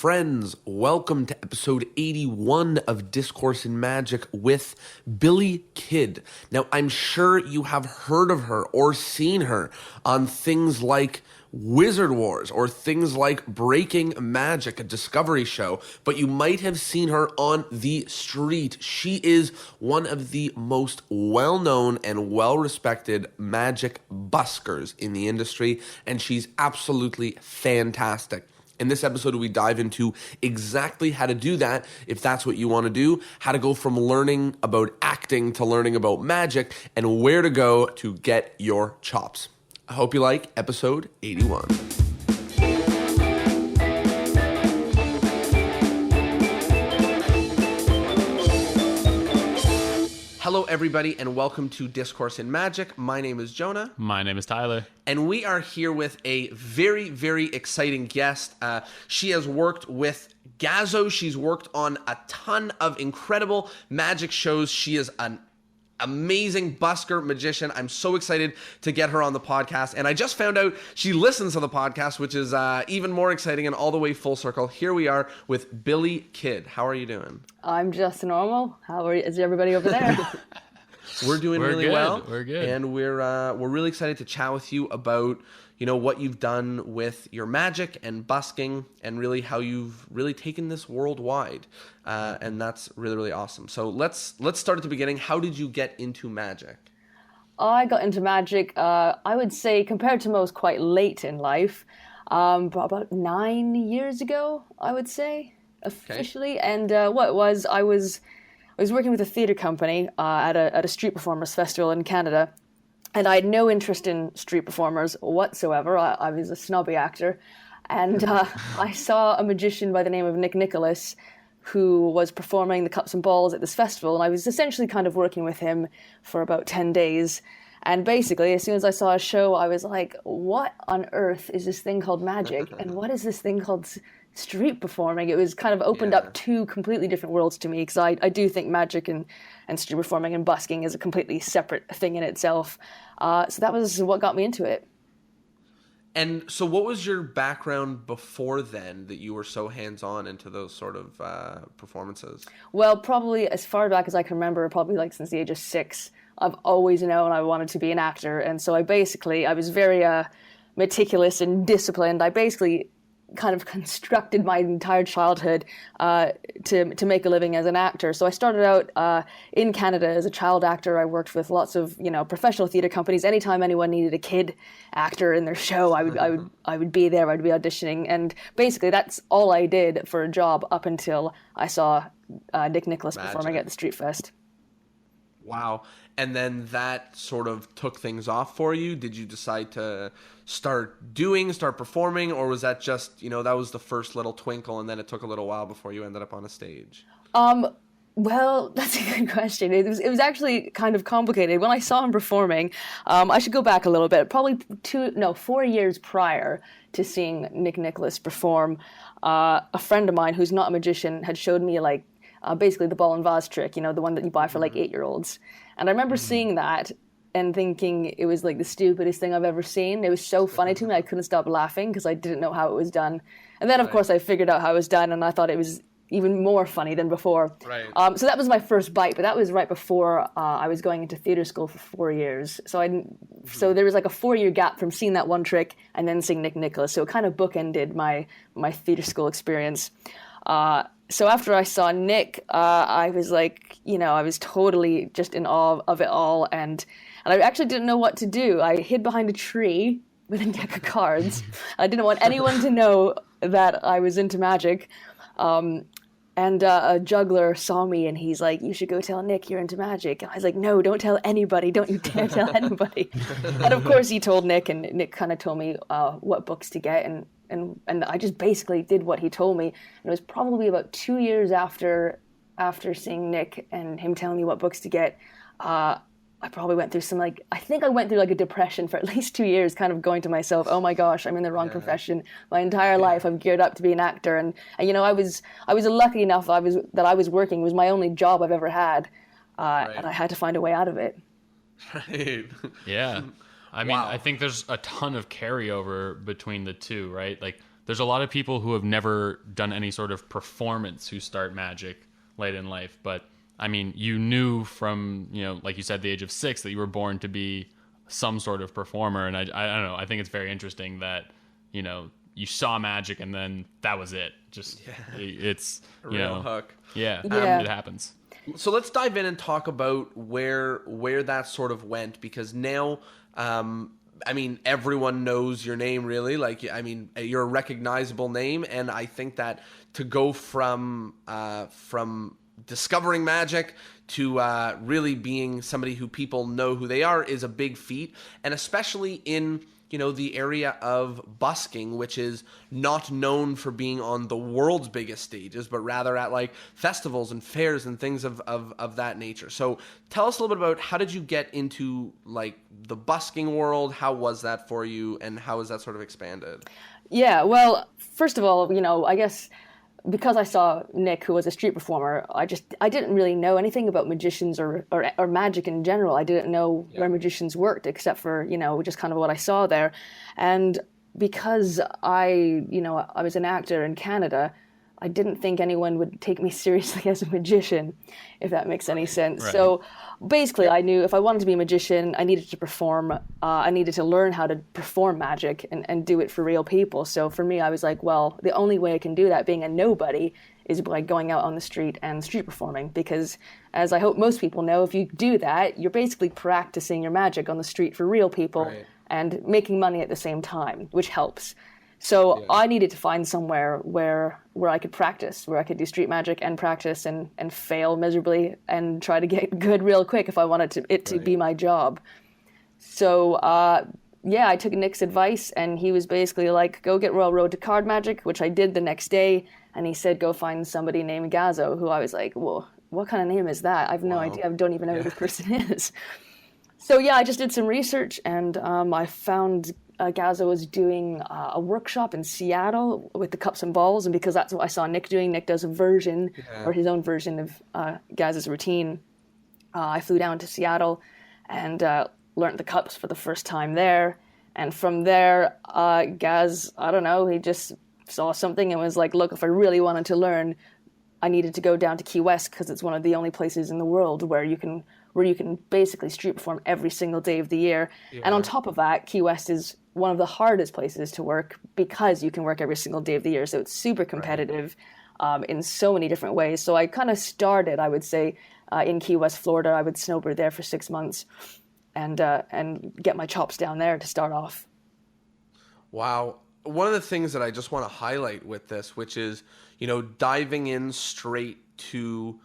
friends, welcome to episode 81 of Discourse in Magic with Billy Kidd. Now, I'm sure you have heard of her or seen her on things like Wizard Wars or things like Breaking Magic, a Discovery show, but you might have seen her on the street. She is one of the most well-known and well-respected magic buskers in the industry, and she's absolutely fantastic. In this episode, we dive into exactly how to do that, if that's what you want to do, how to go from learning about acting to learning about magic, and where to go to get your chops. I hope you like episode 81. Hello, everybody, and welcome to Discourse in Magic. My name is Jonah. My name is Tyler. And we are here with a very, very exciting guest. She has worked with Gazo. She's worked on a ton of incredible magic shows. She is an amazing busker magician. I'm so excited to get her on the podcast. And I just found out she listens to the podcast, which is even more exciting and all the way full circle. Here we are with Billy Kidd. How are you doing? I'm just normal. Is everybody over there? We're doing really good. well. We're good. And we're really excited to chat with you about, you know, what you've done with your magic and busking and really how you've really taken this worldwide. And that's really, really awesome. So let's start at the beginning. How did you get into magic? I got into magic, I would say, compared to most, quite late in life. About 9 years ago, I would say, officially. Okay. And I was working with a theatre company at a street performers festival in Canada. And I had no interest in street performers whatsoever. I was a snobby actor. And I saw a magician by the name of Nick Nicholas who was performing the Cups and Balls at this festival. And I was essentially kind of working with him for about 10 days. And basically, as soon as I saw a show, I was like, what on earth is this thing called magic? And what is this thing called street performing? It was kind of opened up two completely different worlds to me, because I do think magic and street performing and busking is a completely separate thing in itself. So that was what got me into it. And so what was your background before then that you were so hands-on into those sort of performances? Well, probably as far back as I can remember, probably like since the age of 6, I've always known I wanted to be an actor. And so I was very meticulous and disciplined. I basically kind of constructed my entire childhood to make a living as an actor. So I started out in Canada as a child actor. I worked with lots of professional theatre companies. Anytime anyone needed a kid actor in their show, I would be there. I'd be auditioning, and basically that's all I did for a job up until I saw Nick Nicholas performing at the Street Fest. Wow. And then that sort of took things off for you? Did you decide to start performing, or was that just, that was the first little twinkle and then it took a little while before you ended up on a stage? Well, that's a good question. It was actually kind of complicated. When I saw him performing, I should go back a little bit, probably 4 years prior to seeing Nick Nicholas perform, a friend of mine who's not a magician had showed me basically the ball and vase trick, the one that you buy for 8-year-olds. And I remember seeing that and thinking it was the stupidest thing I've ever seen. It was so funny to me, I couldn't stop laughing because I didn't know how it was done. And then, of course, I figured out how it was done, and I thought it was even more funny than before. Right. So that was my first bite, but that was right before I was going into theatre school for 4 years. So there was a 4-year gap from seeing that one trick and then seeing Nick Nicholas. So it kind of bookended my theatre school experience. So after I saw Nick, I was I was totally just in awe of it all, and I actually didn't know what to do. I hid behind a tree with a deck of cards. I didn't want anyone to know that I was into magic. And a juggler saw me, and he's like, "You should go tell Nick you're into magic." And I was like, "No, don't tell anybody. Don't you dare tell anybody." And of course he told Nick, and Nick kind of told me what books to get, and I just basically did what he told me. And it was probably about 2 years after seeing Nick and him telling me what books to get, I probably went through I think I went through a depression for at least 2 years, kind of going to myself, oh my gosh, I'm in the wrong profession. My entire life I'm geared up to be an actor. And I was lucky enough that I was working. It was my only job I've ever had. And I had to find a way out of it. Right. Yeah. I mean, I think there's a ton of carryover between the two, right? there's a lot of people who have never done any sort of performance who start magic late in life. But I mean, you knew from, like you said, the age of 6 that you were born to be some sort of performer. And I don't know, I think it's very interesting that, you saw magic and then that was it. Just, it's, A real hook. Yeah, Yeah. it happens. So let's dive in and talk about where that sort of went, because now, I mean, everyone knows your name, really. Like, I mean, you're a recognizable name, and I think that to go from discovering magic to really being somebody who people know who they are is a big feat, and especially in the area of busking, which is not known for being on the world's biggest stages, but rather at like festivals and fairs and things of that nature. So tell us a little bit about, how did you get into like the busking world? How was that for you, and how has that sort of expanded? Yeah, well, first of all, I guess because I saw Nick, who was a street performer, I didn't really know anything about magicians or magic in general. I didn't know where magicians worked, except for, just kind of what I saw there. And because I was an actor in Canada, I didn't think anyone would take me seriously as a magician, if that makes any sense. Right. So basically, I knew if I wanted to be a magician, I needed to perform. I needed to learn how to perform magic and do it for real people. So for me, I was like, well, the only way I can do that, being a nobody, is by going out on the street and street performing. Because as I hope most people know, if you do that, you're basically practicing your magic on the street for real people, Right. and making money at the same time, which helps. So I needed to find somewhere where I could practice, where I could do street magic and practice and fail miserably and try to get good real quick if I wanted it to be my job. So I took Nick's advice, and he was basically like, go get Royal Road to Card Magic, which I did the next day. And he said, go find somebody named Gazzo, who I was like, well, what kind of name is that? I have no idea. I don't even know who this person is. So I just did some research, and I found Gazzo was doing a workshop in Seattle with the cups and balls, and because that's what I saw Nick doing, Nick does a version or his own version of Gaz's routine. I flew down to Seattle and learned the cups for the first time there, and from there, Gaz, I don't know, he just saw something and was like, look, if I really wanted to learn, I needed to go down to Key West, because it's one of the only places in the world where you can basically street perform every single day of the year. Yeah. And on top of that, Key West is one of the hardest places to work, because you can work every single day of the year. So it's super competitive in so many different ways. So I kind of started, I would say, in Key West, Florida. I would snowboard there for 6 months and get my chops down there to start off. Wow. One of the things that I just want to highlight with this, which is, diving in straight to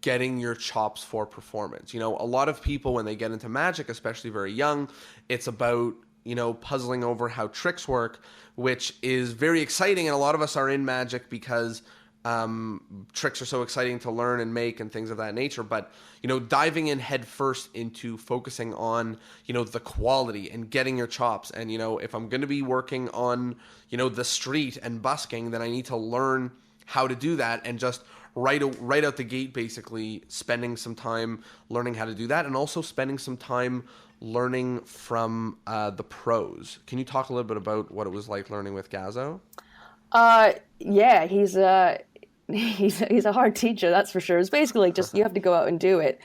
getting your chops for performance. A lot of people, when they get into magic, especially very young, it's about, puzzling over how tricks work, which is very exciting. And a lot of us are in magic because tricks are so exciting to learn and make and things of that nature. But, diving in head first into focusing on, the quality and getting your chops. And, if I'm going to be working on, the street and busking, then I need to learn how to do that, and just right out the gate, basically spending some time learning how to do that, and also spending some time learning from the pros. Can you talk a little bit about what it was like learning with Gazzo? Yeah, he's a hard teacher, that's for sure. It's basically just you have to go out and do it.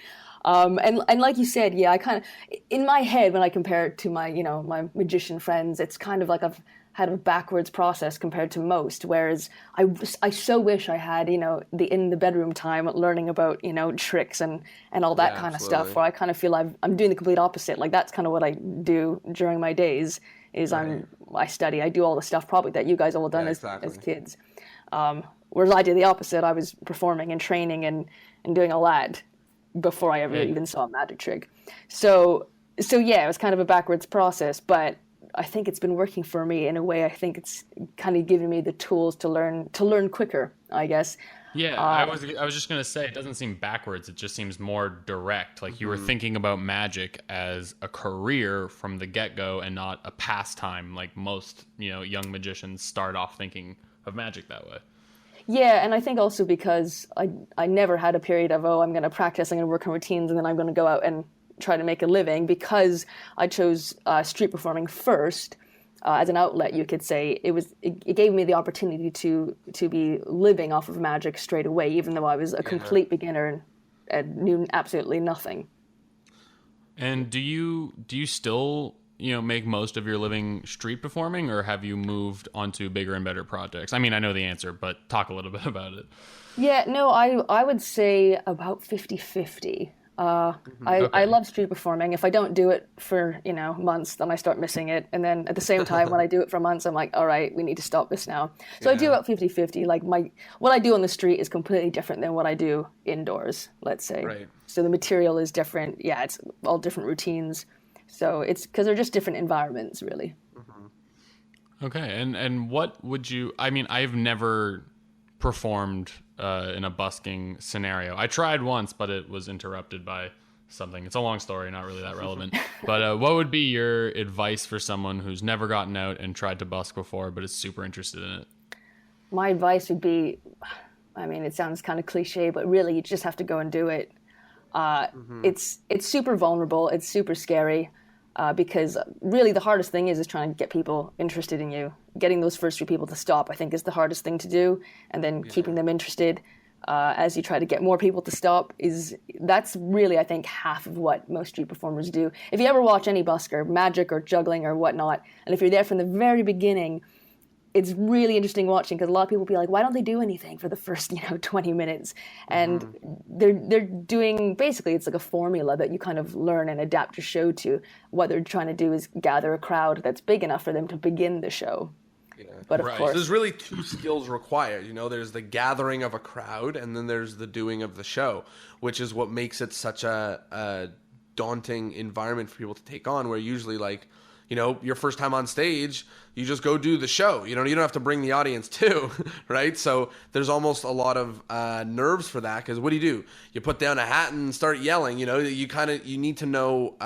And like you said, I kind of, in my head, when I compare it to my, my magician friends, it's kind of like I've had a backwards process compared to most. Whereas I so wish I had, the in the bedroom time learning about, tricks and all that kind of stuff, where I kind of feel I'm doing the complete opposite. Like that's kind of what I do during my days is I study, I do all the stuff probably that you guys all done as kids. Whereas I did the opposite. I was performing and training and doing all that before I ever even saw a magic trick. So it was kind of a backwards process, but I think it's been working for me in a way. I think it's kind of giving me the tools to learn quicker, I guess. Yeah, I was just going to say, it doesn't seem backwards. It just seems more direct. Like you were thinking about magic as a career from the get-go and not a pastime, like most, young magicians start off thinking of magic that way. Yeah, and I think also because I never had a period of, I'm going to practice, I'm going to work on routines, and then I'm going to go out and try to make a living. Because I chose street performing first, as an outlet, you could say it gave me the opportunity to be living off of magic straight away, even though I was a complete beginner and knew absolutely nothing. And do you still, make most of your living street performing, or have you moved onto bigger and better projects? I mean, I know the answer, but talk a little bit about it. Yeah, no, I would say about 50-50. I love street performing. If I don't do it for, months, then I start missing it. And then at the same time, when I do it for months, I'm like, all right, we need to stop this now. So I do about 50-50. Like what I do on the street is completely different than what I do indoors, let's say. Right. So the material is different. Yeah, it's all different routines. So it's because they're just different environments, really. Okay. And what would you, I mean, I've never performed in a busking scenario. I tried once, but it was interrupted by something. It's a long story, not really that relevant. But what would be your advice for someone who's never gotten out and tried to busk before, but is super interested in it? My advice would be, I mean, it sounds kind of cliche, but really you just have to go and do it. It's super vulnerable. It's super scary. Because really the hardest thing is trying to get people interested in you. Getting those first few people to stop, I think, is the hardest thing to do. And then keeping them interested as you try to get more people to stop that's really, I think, half of what most street performers do. If you ever watch any busker, magic or juggling or whatnot, and if you're there from the very beginning, it's really interesting watching, because a lot of people will be like, why don't they do anything for the first 20 minutes? And they're doing, basically it's like a formula that you kind of learn and adapt your show to. What they're trying to do is gather a crowd that's big enough for them to begin the show. Yeah. But of course, there's really two skills required. There's the gathering of a crowd, and then there's the doing of the show, which is what makes it such a daunting environment for people to take on, where usually your first time on stage, you just go do the show. You don't have to bring the audience too, right? So there's almost a lot of nerves for that, because what do? You put down a hat and start yelling. You need to know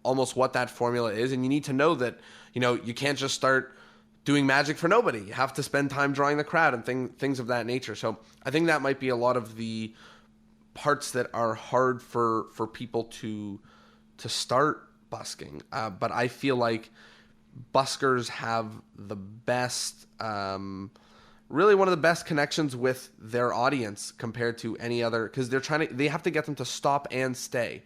almost what that formula is, and you need to know that you can't just start doing magic for nobody. You have to spend time drawing the crowd and things of that nature. So I think that might be a lot of the parts that are hard for people to start busking. But I feel like buskers have the best, really one of the best connections with their audience compared to any other, because they have to get them to stop and stay,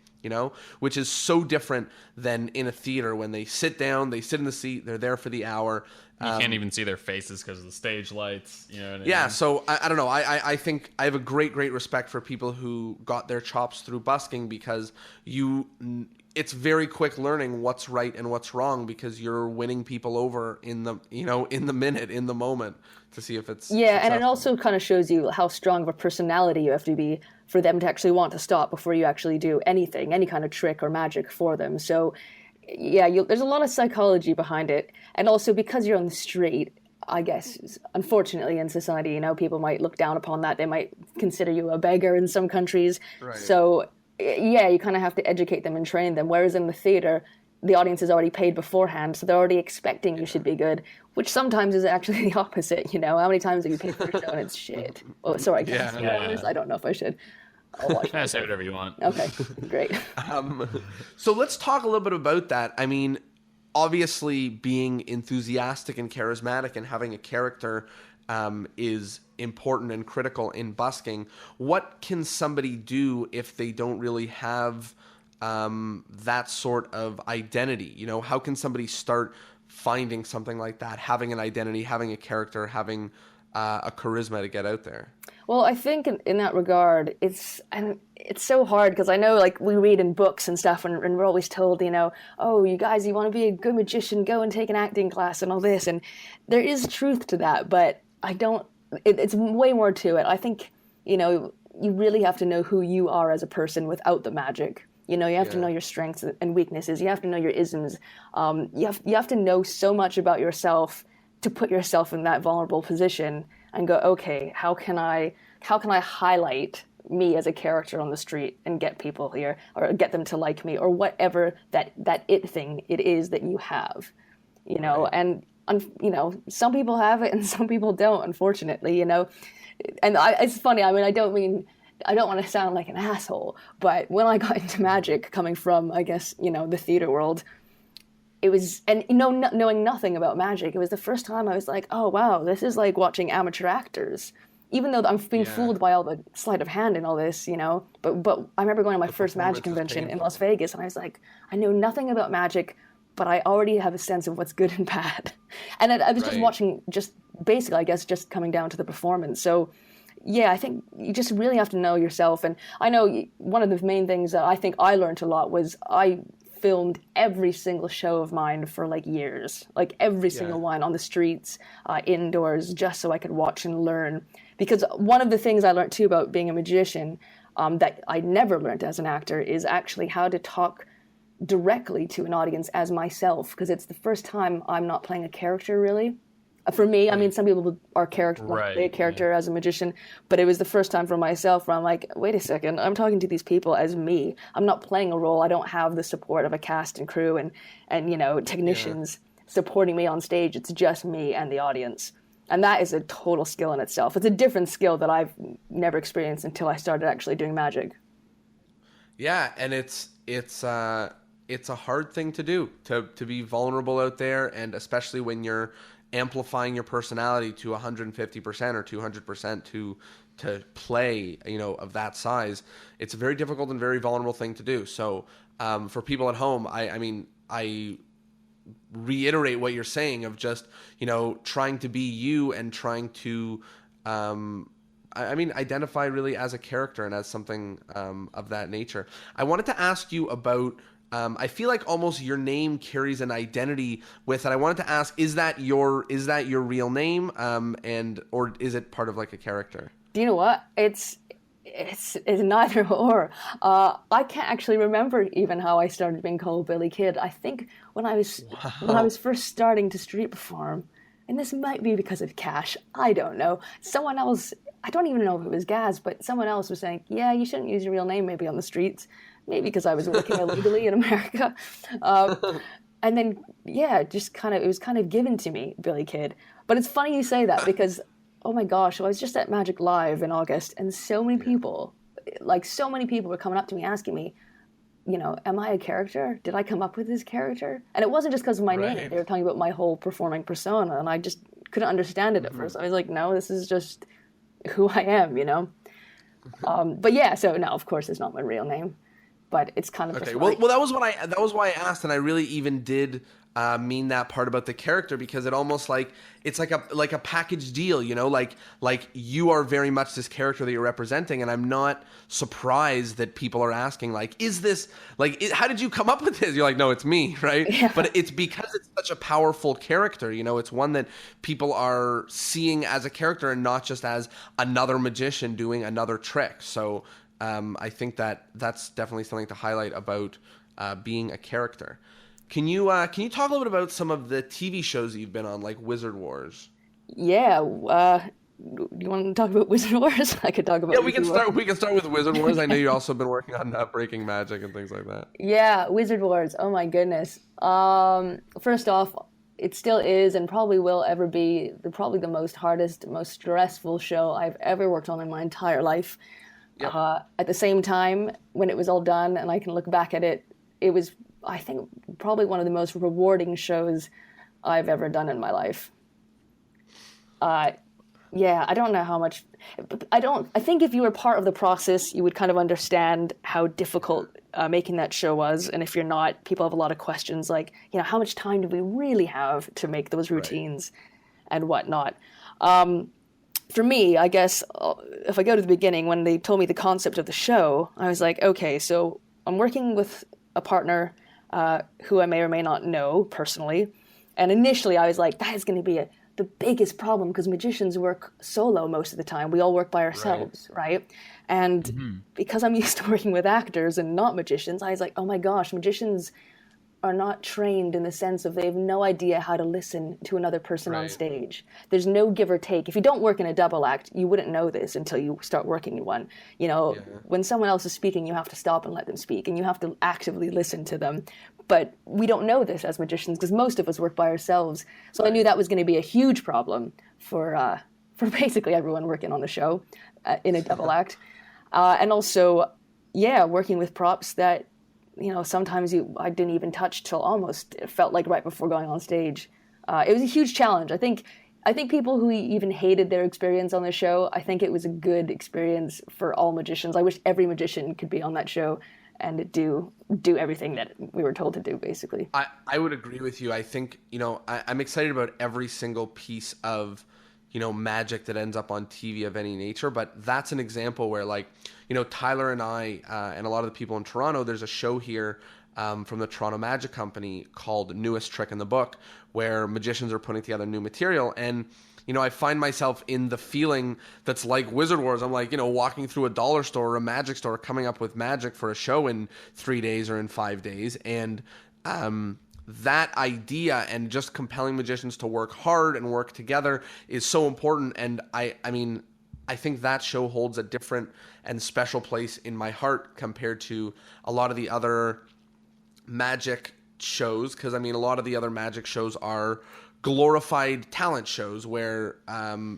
which is so different than in a theater when they sit down, they sit in the seat, they're there for the hour. You can't even see their faces because of the stage lights. You know what I mean? Yeah, so I don't know. I think I have a great respect for people who got their chops through busking, because it's very quick learning what's right and what's wrong, because you're winning people over in the minute, in the moment, to see if it's successful. And it also kind of shows you how strong of a personality you have to be for them to actually want to stop before you actually do anything, any kind of trick or magic for them. So yeah, there's a lot of psychology behind it. And also because you're on the street, I guess, unfortunately in society, people might look down upon that. They might consider you a beggar in some countries. Right. So yeah, you kind of have to educate them and train them. Whereas in the theater, the audience is already paid beforehand, so they're already expecting you should be good, which sometimes is actually the opposite. How many times have you paid for a show and it's shit? Oh, sorry, I can't spoilers. I don't know if I should. I'll watch it. Say whatever you want. Okay, great. So let's talk a little bit about that. I mean, obviously being enthusiastic and charismatic and having a character is important and critical in busking. What can somebody do if they don't really have that sort of identity? How can somebody start finding something like that, having an identity, having a character, having a charisma to get out there? Well, I think in that regard, it's so hard, because I know, we read in books and stuff, and we're always told, oh, you guys, you want to be a good magician, go and take an acting class and all this, and there is truth to that, but it's way more to it. I think, you really have to know who you are as a person without the magic. You have to know your strengths and weaknesses. You have to know your isms. You have to know so much about yourself to put yourself in that vulnerable position and go, okay, how can I highlight me as a character on the street and get people here, or get them to like me, or whatever that it thing it is that you have, Right. And some people have it and some people don't, unfortunately, and it's funny. I mean, I don't want to sound like an asshole, but when I got into magic, coming from, I guess, the theater world, it was, and knowing nothing about magic, it was the first time I was like, oh wow, this is like watching amateur actors. Even though I'm being fooled by all the sleight of hand and all this, but I remember going to my first magic convention in Las Vegas, and I was like, I know nothing about magic, but I already have a sense of what's good and bad. And I was just watching, just basically, I guess, just coming down to the performance. So yeah, I think you just really have to know yourself. And I know one of the main things that I think I learned a lot was I filmed every single show of mine for like years, like every single one on the streets, indoors, just so I could watch and learn. Because one of the things I learned too about being a magician that I never learned as an actor is actually how to talk directly to an audience as myself, because it's the first time I'm not playing a character really. For me, I mean, some people are play a character as a magician, but it was the first time for myself where I'm like, wait a second, I'm talking to these people as me. I'm not playing a role. I don't have the support of a cast and crew and technicians supporting me on stage. It's just me and the audience. And that is a total skill in itself. It's a different skill that I've never experienced until I started actually doing magic. Yeah, and it's a hard thing to do, to be vulnerable out there, and especially when you're amplifying your personality to 150% or 200% to play, of that size. It's a very difficult and very vulnerable thing to do. So for people at home, I reiterate what you're saying of just, trying to be you and trying to, identify really as a character and as something of that nature. I wanted to ask you about, I feel like almost your name carries an identity with it. I wanted to ask, is that your real name? Or is it part of like a character? Do you know what? It's neither or. I can't actually remember even how I started being called Billy Kid. I think when I was first starting to street perform, and this might be because of cash, I don't know. Someone else, I don't even know if it was Gaz, but someone else was saying, yeah, you shouldn't use your real name maybe on the streets. Maybe because I was working illegally in America. And then, it was kind of given to me, Billy Kid. But it's funny you say that because, oh my gosh, I was just at Magic Live in August, and so many people were coming up to me asking me, am I a character? Did I come up with this character? And it wasn't just because of my name. They were talking about my whole performing persona, and I just couldn't understand it at first. I was like, no, this is just who I am, But yeah, so no, of course it's not my real name. But it's kind of okay. Well, that was why I asked, and I really even did mean that part about the character, because it almost it's like a package deal, like you are very much this character that you're representing, and I'm not surprised that people are asking is this how did you come up with this? You're like, no, it's me, right? Yeah. But it's because it's such a powerful character, it's one that people are seeing as a character and not just as another magician doing another trick. So. I think that's definitely something to highlight about being a character. Can you talk a little bit about some of the TV shows that you've been on, like Wizard Wars? Yeah. Do you want to talk about Wizard Wars? I could talk about. Yeah, we can start with Wizard Wars. I know you've also been working on Breaking Magic and things like that. Yeah, Wizard Wars. Oh my goodness. First off, it still is and probably will ever be probably the most stressful show I've ever worked on in my entire life. Yep. At the same time, when it was all done and I can look back at it, it was, I think, probably one of the most rewarding shows I've ever done in my life. I don't know how much, I think if you were part of the process, you would kind of understand how difficult making that show was. And if you're not, people have a lot of questions like, how much time do we really have to make those routines and whatnot? For me, I guess, if I go to the beginning, when they told me the concept of the show, I was like, okay, so I'm working with a partner who I may or may not know personally. And initially, I was like, that is going to be the biggest problem because magicians work solo most of the time. We all work by ourselves, right? And because I'm used to working with actors and not magicians, I was like, oh my gosh, magicians are not trained in the sense of they have no idea how to listen to another person on stage. There's no give or take. If you don't work in a double act, you wouldn't know this until you start working in one. When someone else is speaking, you have to stop and let them speak, and you have to actively listen to them. But we don't know this as magicians because most of us work by ourselves. So I knew that was going to be a huge problem for basically everyone working on the show in a double act. And also, working with props that sometimes I didn't even touch till almost, it felt like right before going on stage. It was a huge challenge. I think people who even hated their experience on the show, I think it was a good experience for all magicians. I wish every magician could be on that show and do everything that we were told to do, basically. I would agree with you. I think, I'm excited about every single piece of, magic that ends up on TV of any nature. But that's an example where, like, Tyler and I and a lot of the people in Toronto, there's a show here from the Toronto Magic Company called Newest Trick in the Book, where magicians are putting together new material. And, I find myself in the feeling that's like Wizard Wars. I'm like, walking through a dollar store or a magic store, coming up with magic for a show in 3 days or in 5 days. And that idea and just compelling magicians to work hard and work together is so important. And I think that show holds a different and special place in my heart compared to a lot of the other magic shows, because a lot of the other magic shows are glorified talent shows where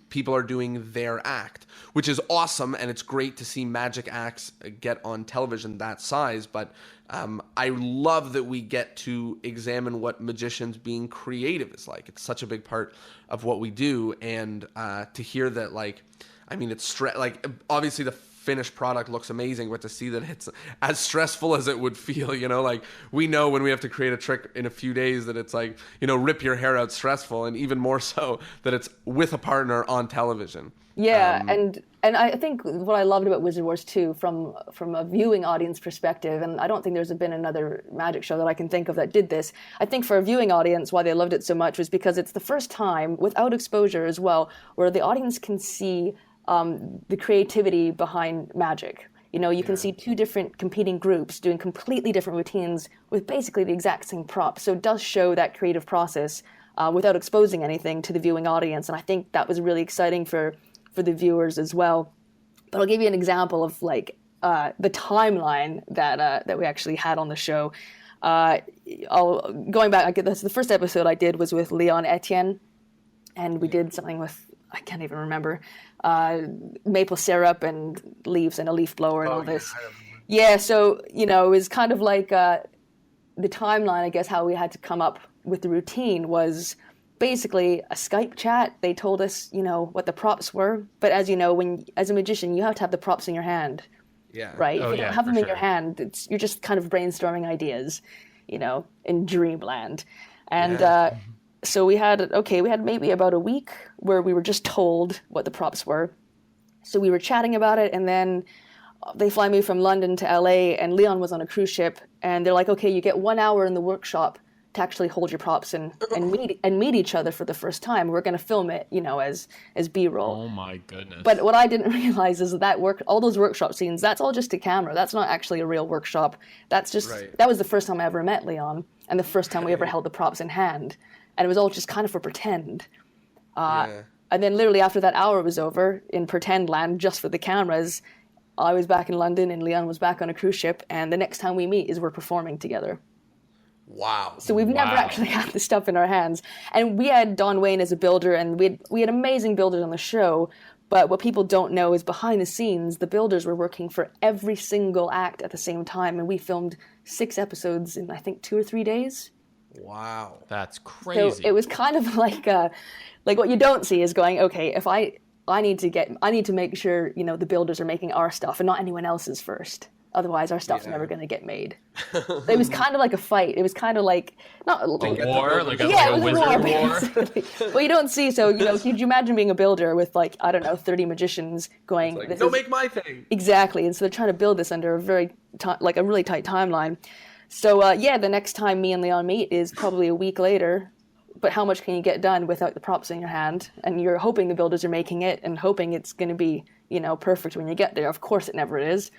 people are doing their act, which is awesome, and it's great to see magic acts get on television that size. But I love that we get to examine what magicians being creative is like. It's such a big part of what we do, and to hear that, like, it's obviously the finished product looks amazing, but to see that it's as stressful as it would feel, like, we know when we have to create a trick in a few days that it's like, rip your hair out stressful, and even more so that it's with a partner on television. Yeah, and I think what I loved about Wizard Wars 2 from a viewing audience perspective, and I don't think there's been another magic show that I can think of that did this. I think for a viewing audience, why they loved it so much was because it's the first time, without exposure as well, where the audience can see the creativity behind magic. You can see two different competing groups doing completely different routines with basically the exact same props. So it does show that creative process without exposing anything to the viewing audience. And I think that was really exciting for the viewers as well. But I'll give you an example of the timeline that we actually had on the show. Going back, that's the first episode I did was with Leon Etienne, and we did something with, I can't even remember, maple syrup and leaves and a leaf blower and all this. Yeah, so, it was kind of like the timeline, I guess, how we had to come up with the routine was basically a Skype chat. They told us, what the props were. But as you know, as a magician, you have to have the props in your hand. Yeah. Right? Oh, if you don't have them in your hand, you're just kind of brainstorming ideas, in dreamland. And so we had maybe about a week where we were just told what the props were. So we were chatting about it, and then they fly me from London to LA, and Leon was on a cruise ship, and they're like, okay, you get 1 hour in the workshop to actually hold your props and meet each other for the first time. We're going to film it, as B-roll. Oh my goodness. But what I didn't realize is that all those workshop scenes, that's all just a camera. That's not actually a real workshop. That's just, That was the first time I ever met Leon, and the first time we ever held the props in hand. And it was all just kind of for pretend. And then literally after that hour was over, in pretend land, just for the cameras, I was back in London and Leon was back on a cruise ship. And the next time we meet is we're performing together. Wow. So we've never actually had this stuff in our hands. And we had Don Wayne as a builder, and we had amazing builders on the show. But what people don't know is behind the scenes, the builders were working for every single act at the same time. And we filmed 6 episodes in, I think, 2 or 3 days. Wow. That's crazy. So it was kind of like what you don't see is going, okay, if I need to make sure, the builders are making our stuff and not anyone else's first. Otherwise, our stuff's never going to get made. It was kind of like a fight. It was kind of like a war, like a it was wizard war. Well, you don't see. So could you imagine being a builder with 30 magicians going? Like, don't make my thing. Exactly, and so they're trying to build this under a really tight timeline. So the next time me and Leon meet is probably a week later. But how much can you get done without the props in your hand? And you're hoping the builders are making it and hoping it's going to be perfect when you get there. Of course, it never is.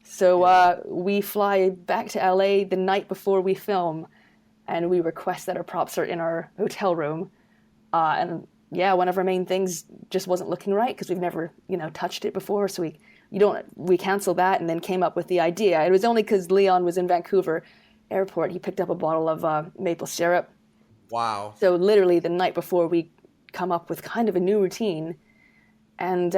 So we fly back to LA the night before we film, and we request that our props are in our hotel room. One of our main things just wasn't looking right because we've never, touched it before. So we canceled that and then came up with the idea. It was only because Leon was in Vancouver airport. He picked up a bottle of maple syrup. Wow. So literally the night before we come up with kind of a new routine. And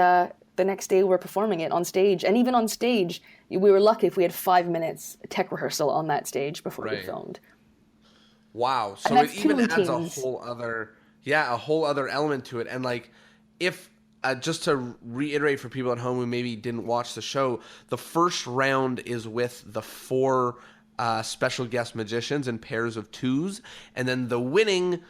the next day we're performing it on stage. And even on stage, we were lucky if we had 5 minutes tech rehearsal on that stage before we Right. filmed. Wow. And So it that's two even adds a routines. whole other, yeah, a whole other element to it. And like, if just to reiterate for people at home who maybe didn't watch the show, the first round is with the four special guest magicians in pairs of twos, and then the winning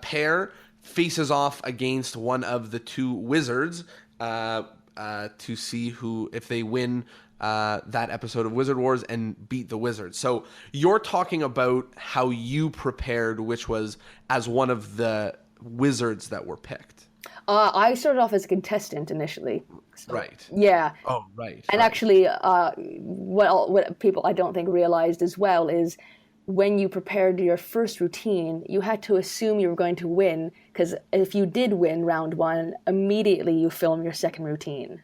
pair faces off against one of the two wizards to see who, if they win that episode of Wizard Wars and beat the wizard. So you're talking about how you prepared, which was as one of the wizards that were picked. I started off as a contestant initially. So, Right. yeah. Oh, right. And right. actually, what people I don't think realized as well is when you prepared your first routine, you had to assume you were going to win, because if you did win round one, immediately you film your second routine.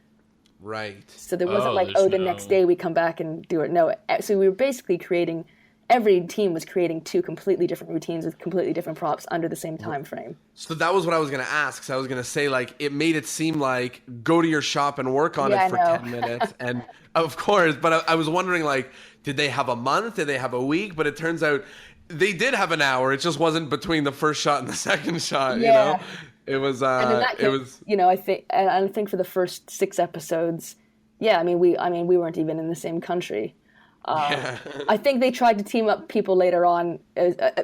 Right. So there wasn't Oh, like, there's the no- next day we come back and do it. No, so we were basically creating, every team was creating two completely different routines with completely different props under the same time frame. So that was what I was going to ask. So I was going to say, like, it made it seem like go to your shop and work on Yeah, it for I know. 10 minutes. And of course, but I was wondering, like, did they have a month? Did they have a week? But it turns out they did have an hour. It just wasn't between the first shot and the second shot, you know? Yeah. It was, And in that it case, was, I think for the first 6 episodes, yeah, we weren't even in the same country. yeah. I think they tried to team up people later on,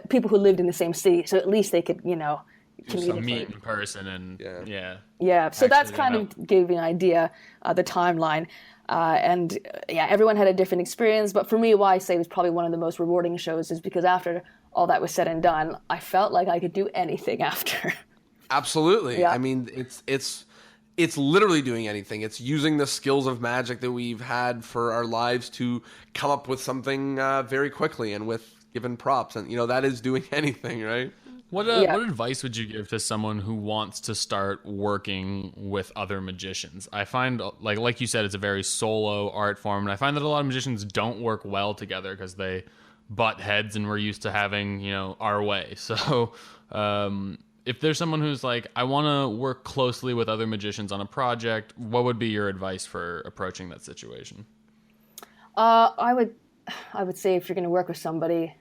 people who lived in the same city, so at least they could, communicate. Meet in person and yeah. Yeah, so that's Actually, kind of gave me an idea, the timeline. And yeah, everyone had a different experience. But for me, why I say it was probably one of the most rewarding shows is because after all that was said and done, I felt like I could do anything after. Absolutely. Yeah. I mean, it's literally doing anything. It's using the skills of magic that we've had for our lives to come up with something very quickly and with given props. And, that is doing anything, right? What Yeah. what advice would you give to someone who wants to start working with other magicians? I find like you said, it's a very solo art form, and I find that a lot of magicians don't work well together because they butt heads, and we're used to having our way. So if there's someone who's like, I want to work closely with other magicians on a project, what would be your advice for approaching that situation? I would say if you're going to work with somebody,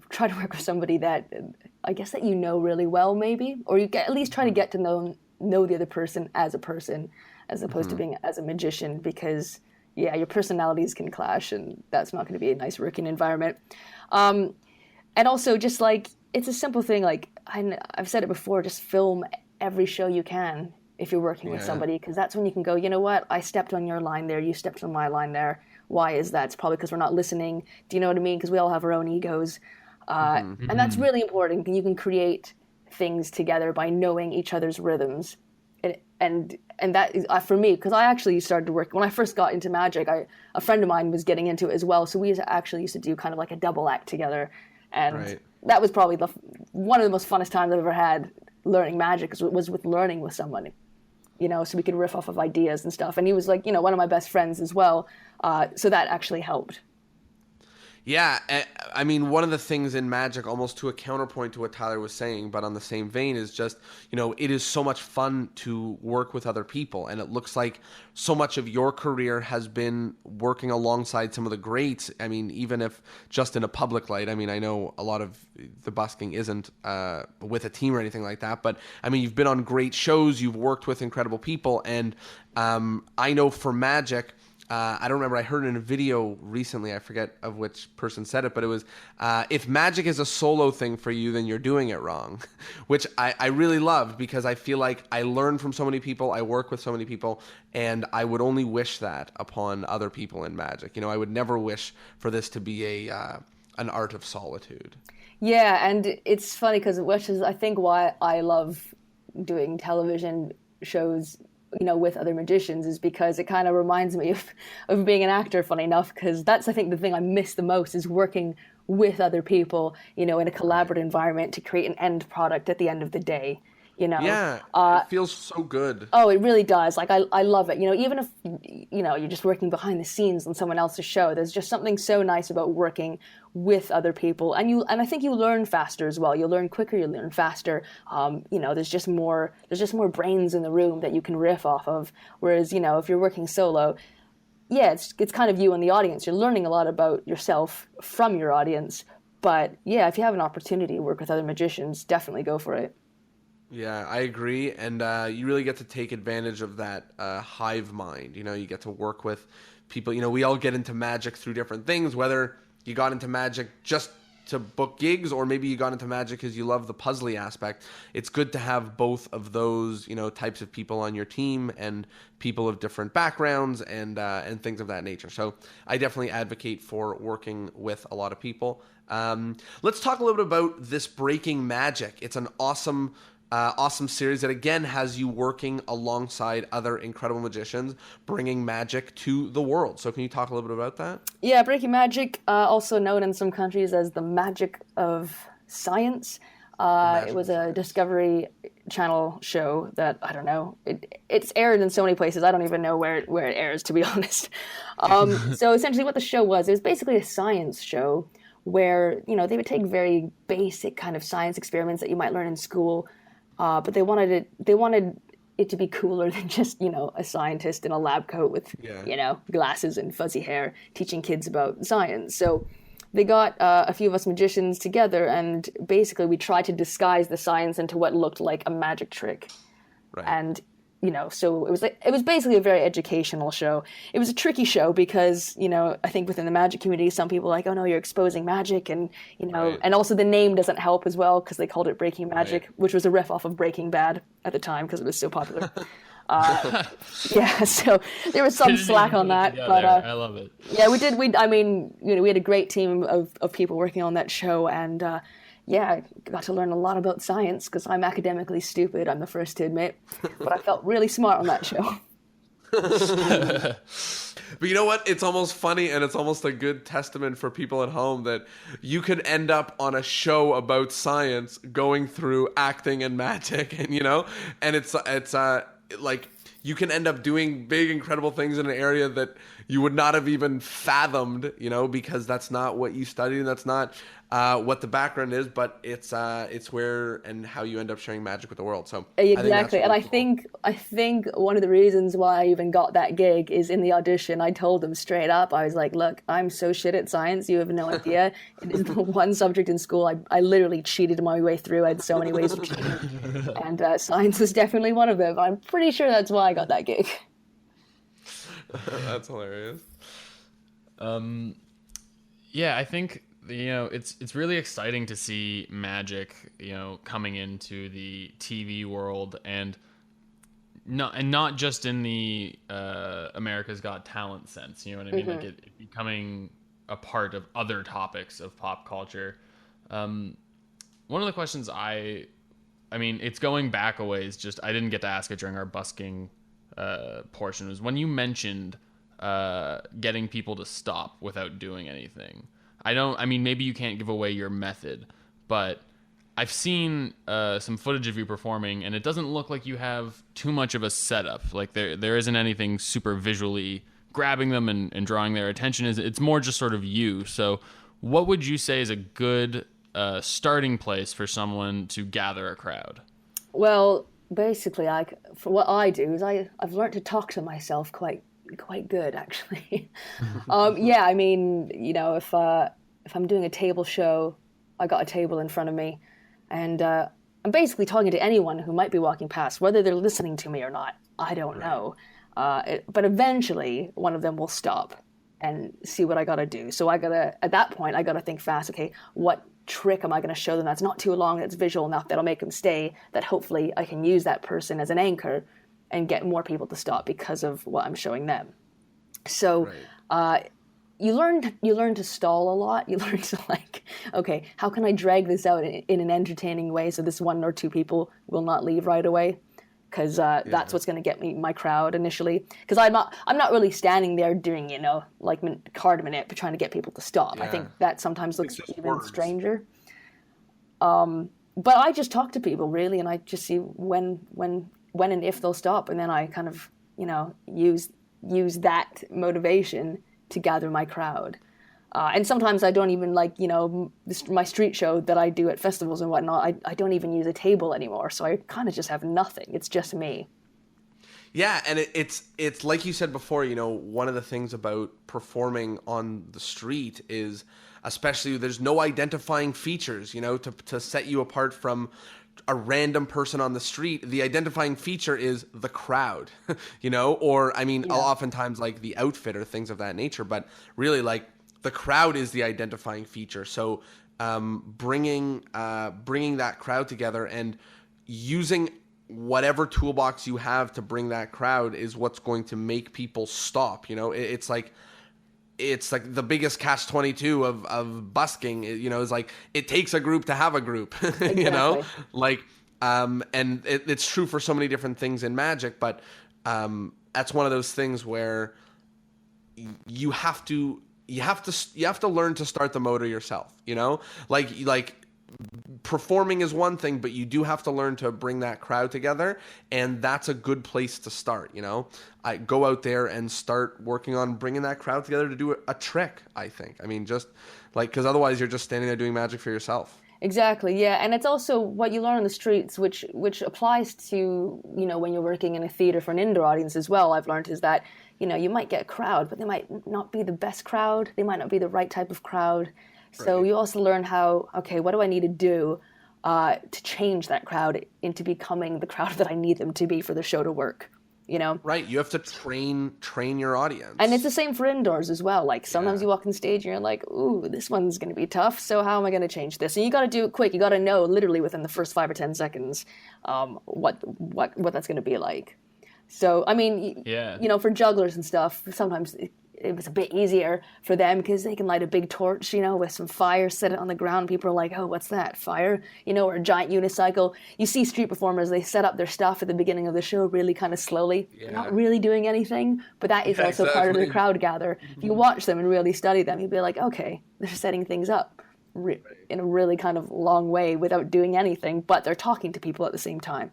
try to work with somebody that I guess that you know really well, maybe, or at least try to get to know the other person, as opposed to being as a magician, because yeah, your personalities can clash, and that's not going to be a nice working environment. And also, just like, it's a simple thing. Like I've said it before, just film every show you can if you're working with somebody, because that's when you can go, you know what, I stepped on your line there, you stepped on my line there. Why is that? It's probably because we're not listening. Do you know what I mean? Because we all have our own egos. And that's really important. You can create things together by knowing each other's rhythms. And that is, for me, because I actually started to work, when I first got into magic, a friend of mine was getting into it as well. So we actually used to do kind of like a double act together. And Right. that was probably one of the most funnest times I've ever had learning magic, was with learning with someone. So we could riff off of ideas and stuff. And he was like, one of my best friends as well. So that actually helped. Yeah, I mean, one of the things in magic, almost to a counterpoint to what Tyler was saying, but on the same vein, is just, it is so much fun to work with other people. And it looks like so much of your career has been working alongside some of the greats. I mean, even if just in a public light, I mean, I know a lot of the busking isn't with a team or anything like that. But I mean, you've been on great shows, you've worked with incredible people. And I know for magic, I don't remember. I heard in a video recently, I forget of which person said it, but it was, if magic is a solo thing for you, then you're doing it wrong, which I really loved, because I feel like I learn from so many people, I work with so many people, and I would only wish that upon other people in magic. I would never wish for this to be an art of solitude. Yeah, and it's funny because, which is I think why I love doing television shows, with other magicians, is because it kind of reminds me of being an actor, funny enough, because that's, I think, the thing I miss the most, is working with other people, in a collaborative environment to create an end product at the end of the day. you know. Yeah, it feels so good. Oh, it really does. Like I love it. You know, even if you're just working behind the scenes on someone else's show, there's just something so nice about working with other people, and I think you learn faster as well. You learn quicker, you learn faster. There's just more brains in the room that you can riff off of. Whereas, if you're working solo, yeah, it's kind of you and the audience. You're learning a lot about yourself from your audience. But yeah, if you have an opportunity to work with other magicians, definitely go for it. Yeah, I agree, and you really get to take advantage of that hive mind. You get to work with people. We all get into magic through different things, whether you got into magic just to book gigs, or maybe you got into magic because you love the puzzly aspect. It's good to have both of those, types of people on your team, and people of different backgrounds and things of that nature. So I definitely advocate for working with a lot of people. Let's talk a little bit about this Breaking Magic. It's an awesome series that again has you working alongside other incredible magicians, bringing magic to the world. So can you talk a little bit about that? Yeah, Breaking Magic, also known in some countries as the Magic of Science. It was a Discovery Channel show that, I don't know, it's aired in so many places. I don't even know where it airs, to be honest. So essentially what the show was, it was basically a science show where, they would take very basic kind of science experiments that you might learn in school, but they wanted it to be cooler than just, a scientist in a lab coat with, glasses and fuzzy hair teaching kids about science. So they got a few of us magicians together, and basically we tried to disguise the science into what looked like a magic trick. Right. And so it was basically a very educational show. It was a tricky show because, I think within the magic community, some people are like, oh no, you're exposing magic, and, Right. and also the name doesn't help as well because they called it Breaking Magic, Right. which was a riff off of Breaking Bad at the time because it was so popular. Yeah, so there was some slack on that, but I love it. yeah, we did. We had a great team of people working on that show, and yeah, I got to learn a lot about science because I'm academically stupid. I'm the first to admit, but I felt really smart on that show. But you know what? It's almost funny, and it's almost a good testament for people at home that you could end up on a show about science going through acting and magic, and and it's like you can end up doing big, incredible things in an area that you would not have even fathomed, because that's not what you studied, and that's not what the background is, but it's where and how you end up sharing magic with the world. So Exactly, and cool. I think one of the reasons why I even got that gig is in the audition. I told them straight up, I was like, "Look, I'm so shit at science, you have no idea. It is the one subject in school I literally cheated my way through. I had so many ways of cheating, and science was definitely one of them. I'm pretty sure that's why I got that gig." That's hilarious. Yeah, I think it's really exciting to see magic coming into the TV world, and not just in the America's Got Talent sense. You know what I mean? Like it becoming a part of other topics of pop culture. One of the questions I mean, it's going back a ways. Just I didn't get to ask it during our busking portion. Was when you mentioned getting people to stop without doing anything. I mean, maybe you can't give away your method, but I've seen some footage of you performing, and it doesn't look like you have too much of a setup. Like there isn't anything super visually grabbing them and drawing their attention. It's more just sort of you. So what would you say is a good starting place for someone to gather a crowd? Well, basically, for what I do is I've learned to talk to myself quite good, actually. Yeah, I mean, if I'm doing a table show, I got a table in front of me, and I'm basically talking to anyone who might be walking past, whether they're listening to me or not. I don't know. But eventually, one of them will stop and see what I got to do. So at that point, I got to think fast. Okay, what trick am I going to show them that's not too long, that's visual enough, that'll make them stay, that hopefully I can use that person as an anchor and get more people to stop because of what I'm showing them. So you learn to stall a lot. You learn to okay, how can I drag this out in an entertaining way so this one or two people will not leave right away? Because that's what's going to get me my crowd initially. Because I'm not really standing there doing like card minute, but trying to get people to stop. I think that sometimes looks even stranger. but I just talk to people really, and I just see when and if they'll stop, and then I kind of, use that motivation to gather my crowd. And sometimes I don't even my street show that I do at festivals and whatnot. I don't even use a table anymore, so I kind of just have nothing. It's just me. Yeah, and it's like you said before, one of the things about performing on the street is, especially, there's no identifying features, to set you apart from a random person on the street. The identifying feature is the crowd, or oftentimes like the outfit or things of that nature, but really like the crowd is the identifying feature. So bringing that crowd together and using whatever toolbox you have to bring that crowd is what's going to make people stop. It's like the biggest catch-22 of busking, is like, it takes a group to have a group. Exactly. And it's true for so many different things in magic, but that's one of those things where you have to learn to start the motor yourself. Like performing is one thing, but you do have to learn to bring that crowd together, and that's a good place to start. I go out there and start working on bringing that crowd together to do a trick, I think. Just like, because otherwise you're just standing there doing magic for yourself. Exactly, yeah, and it's also what you learn on the streets, which applies to, when you're working in a theater for an indoor audience as well. I've learned is that, you might get a crowd, but they might not be the best crowd. They might not be the right type of crowd. So you also learn what do I need to do to change that crowd into becoming the crowd that I need them to be for the show to work, Right, you have to train your audience. And it's the same for indoors as well. Like, sometimes you walk on stage and you're like, ooh, this one's going to be tough, so how am I going to change this? And you got to do it quick. You got to know literally within the first 5 or 10 seconds what that's going to be like. So, for jugglers and stuff, sometimes it was a bit easier for them because they can light a big torch, with some fire, set it on the ground. People are like, oh, what's that? Fire? Or a giant unicycle. You see street performers, they set up their stuff at the beginning of the show really kind of slowly, not really doing anything, but that is also part of the crowd gather. If you watch them and really study them, you'll be like, okay, they're setting things up in a really kind of long way without doing anything, but they're talking to people at the same time,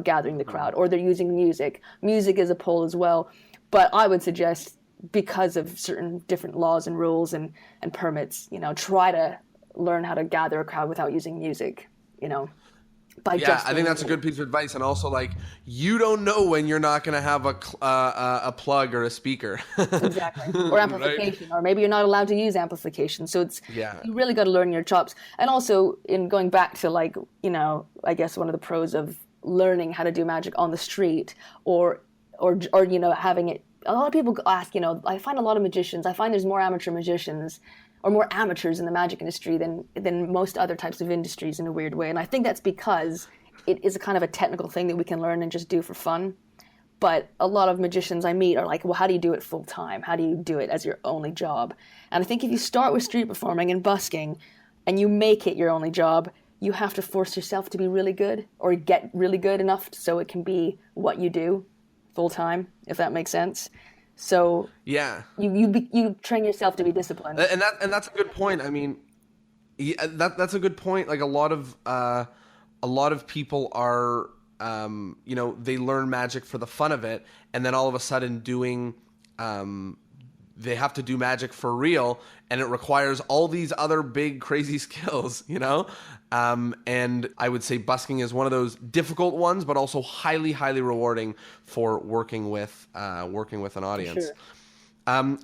gathering the crowd, or they're using music. Music is a pull as well, but I would suggest, because of certain different laws and rules and permits, try to learn how to gather a crowd without using music, I think that's a good piece of advice. And also, like, you don't know when you're not going to have a plug or a speaker. Exactly. Or amplification, right? Or maybe you're not allowed to use amplification. So you really got to learn your chops. And also, in going back to, like, I guess one of the pros of learning how to do magic on the street or having it. A lot of people ask, I find a lot of magicians, I find there's more amateur magicians or more amateurs in the magic industry than most other types of industries in a weird way. And I think that's because it is a kind of a technical thing that we can learn and just do for fun. But a lot of magicians I meet are like, well, how do you do it full time? How do you do it as your only job? And I think if you start with street performing and busking and you make it your only job, you have to force yourself to be really good or get really good enough so it can be what you do full time, if that makes sense. So you train yourself to be disciplined, and that's a good point. That's a good point. Like, a lot of people are they learn magic for the fun of it, and then all of a sudden they have to do magic for real, and it requires all these other big crazy skills, and I would say busking is one of those difficult ones, but also highly, highly rewarding for working with an audience. Sure.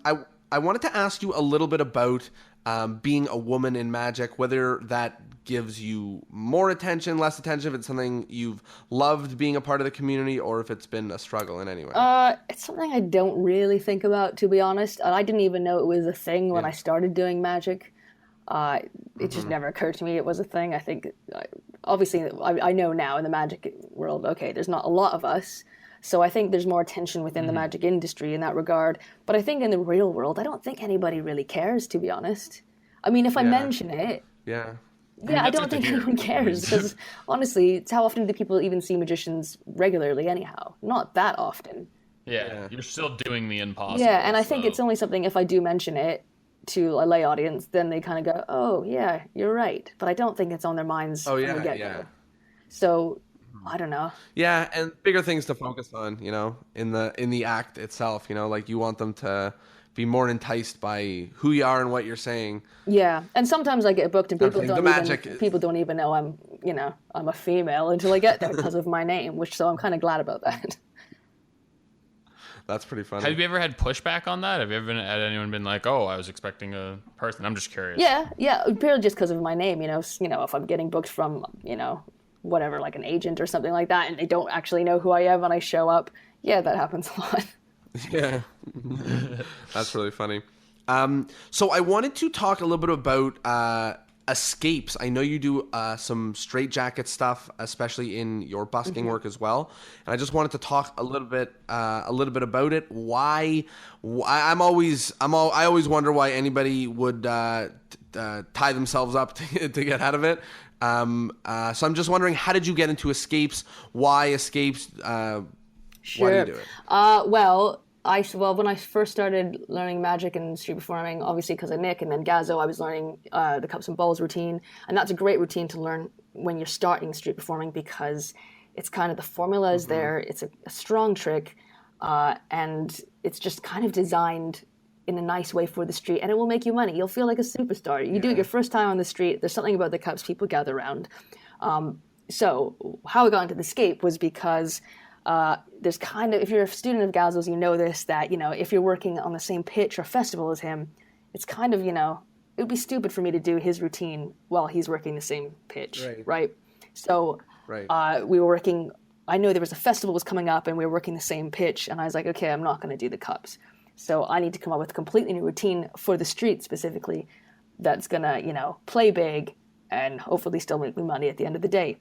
I wanted to ask you a little bit about being a woman in magic, whether that gives you more attention, less attention, if it's something you've loved being a part of the community, or if it's been a struggle in any way. It's something I don't really think about, to be honest. And I didn't even know it was a thing when I started doing magic. It just never occurred to me it was a thing. I think, obviously, I know now in the magic world, okay, there's not a lot of us, so I think there's more attention within the magic industry in that regard. But I think in the real world, I don't think anybody really cares, to be honest. If I mention it... I don't think anyone cares, because honestly, it's how often do people even see magicians regularly anyhow? Not that often. Yeah, you're still doing the impossible. Yeah, and I think it's only something, if I do mention it, to a lay audience, then they kind of go, "Oh, yeah, you're right." But I don't think it's on their minds Oh from the yeah, get yeah. go. So I don't know. Yeah, and bigger things to focus on, in the act itself, like you want them to be more enticed by who you are and what you're saying. Yeah, and sometimes I get booked, and Kind of thing. The magic is people don't even know I'm a female until I get there because of my name, which so I'm kind of glad about that. That's pretty funny. Have you ever had pushback on that? Have you ever had anyone been like, "Oh, I was expecting a person"? I'm just curious. Yeah, purely just because of my name. If I'm getting booked from whatever, like an agent or something like that, and they don't actually know who I am when I show up. Yeah, that happens a lot. Yeah, that's really funny. So I wanted to talk a little bit about escapes. I know you do some straitjacket stuff, especially in your busking work as well. And I just wanted to talk a little bit about it. I always wonder why anybody would tie themselves up to get out of it. So I'm just wondering, how did you get into escapes? Why escapes? Sure. Why do you do it? When I first started learning magic and street performing, obviously because of Nick and then Gazzo, I was learning the cups and balls routine, and that's a great routine to learn when you're starting street performing because it's kind of the formula is there. It's a strong trick, and it's just kind of designed in a nice way for the street, and it will make you money. You'll feel like a superstar. You do it your first time on the street. There's something about the cups people gather around. So how I got into the escape was because. There's kind of, if you're a student of Gazzo's, you know this, that, if you're working on the same pitch or festival as him, it's kind of, it would be stupid for me to do his routine while he's working the same pitch, right? So we were working, I know there was a festival was coming up and we were working the same pitch, and I was like, okay, I'm not going to do the cups. So I need to come up with a completely new routine for the street specifically that's going to, play big and hopefully still make me money at the end of the day.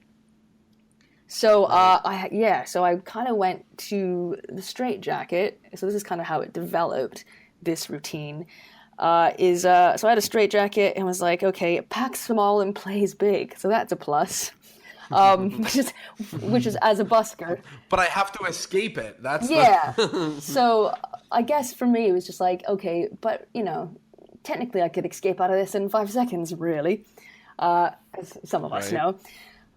So I kind of went to the straitjacket. So this is kind of how it developed, this routine. So I had a straitjacket and was like, okay, it packs small and plays big, so that's a plus. Which is as a busker. But I have to escape it. That's So I guess for me it was just like, okay, but technically I could escape out of this in 5 seconds, really, as some of us know.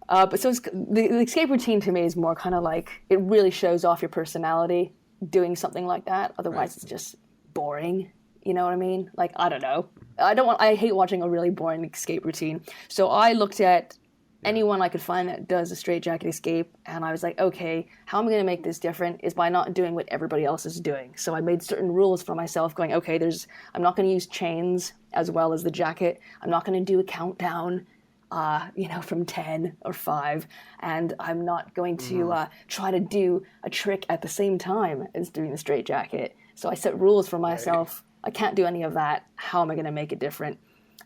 But so the escape routine to me is more kind of like it really shows off your personality doing something like that. Otherwise, it's just boring. You know what I mean? Like, I don't know. I hate watching a really boring escape routine. So I looked at anyone I could find that does a straitjacket escape, and I was like, okay, how am I going to make this different is by not doing what everybody else is doing. So I made certain rules for myself going, okay, I'm not going to use chains as well as the jacket. I'm not going to do a countdown. From 10 or 5, and I'm not going to try to do a trick at the same time as doing the straitjacket. So I set rules for myself. I can't do any of that. How am I going to make it different?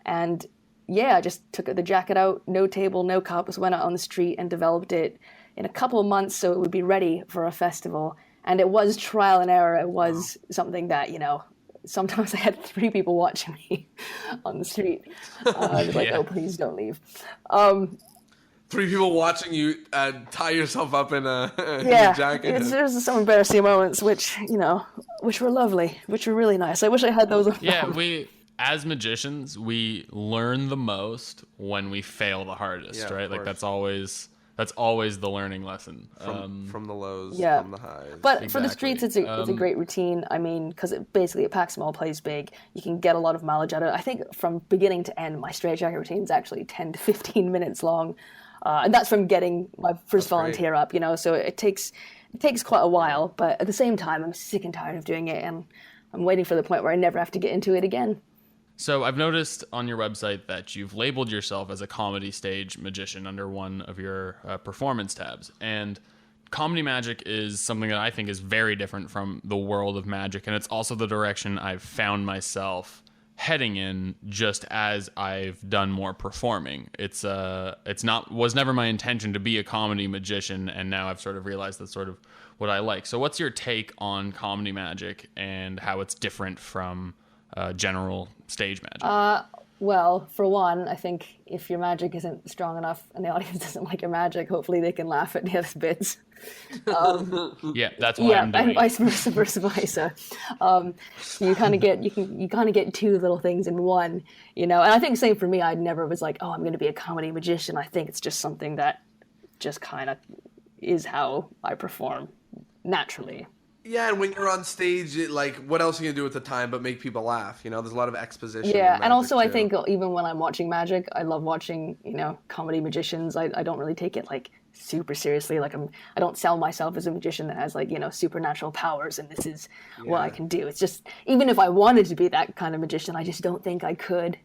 And I just took the jacket out, no table, no cups, went out on the street and developed it in a couple of months so it would be ready for a festival. And it was trial and error. It was something that, sometimes I had 3 people watching me on the street. I was like, oh, please don't leave. 3 people watching you tie yourself up in a jacket. There's some embarrassing moments, which were lovely, which were really nice. I wish I had those. As magicians, we learn the most when we fail the hardest, right? Like that's always the learning lesson. From the lows, from the highs. But for the streets, it's a great routine. I mean, because it packs small, plays big. You can get a lot of mileage out of it. I think from beginning to end, my straitjacket routine is actually 10 to 15 minutes long. And that's from getting my first volunteer up, so it takes quite a while. But at the same time, I'm sick and tired of doing it, and I'm waiting for the point where I never have to get into it again. So I've noticed on your website that you've labeled yourself as a comedy stage magician under one of your performance tabs. And comedy magic is something that I think is very different from the world of magic. And it's also the direction I've found myself heading in just as I've done more performing. Was never my intention to be a comedy magician. And now I've sort of realized that's sort of what I like. So what's your take on comedy magic and how it's different from general stage magic? Well, for one, I think if your magic isn't strong enough and the audience doesn't like your magic, hopefully they can laugh at the other bits. Yeah, that's why Yeah, I'm and doing it. vice versa, versa. So you kind of get two little things in one, And I think same for me. I never was like, oh, I'm going to be a comedy magician. I think it's just something that just kind of is how I perform naturally. Yeah, and when you're on stage, what else are you gonna do at the time but make people laugh? There's a lot of exposition. Yeah, in and magic also I too. think even when I'm watching magic, I love watching, comedy magicians. I don't really take it like super seriously. I don't sell myself as a magician that has supernatural powers and this is what I can do. It's just even if I wanted to be that kind of magician, I just don't think I could.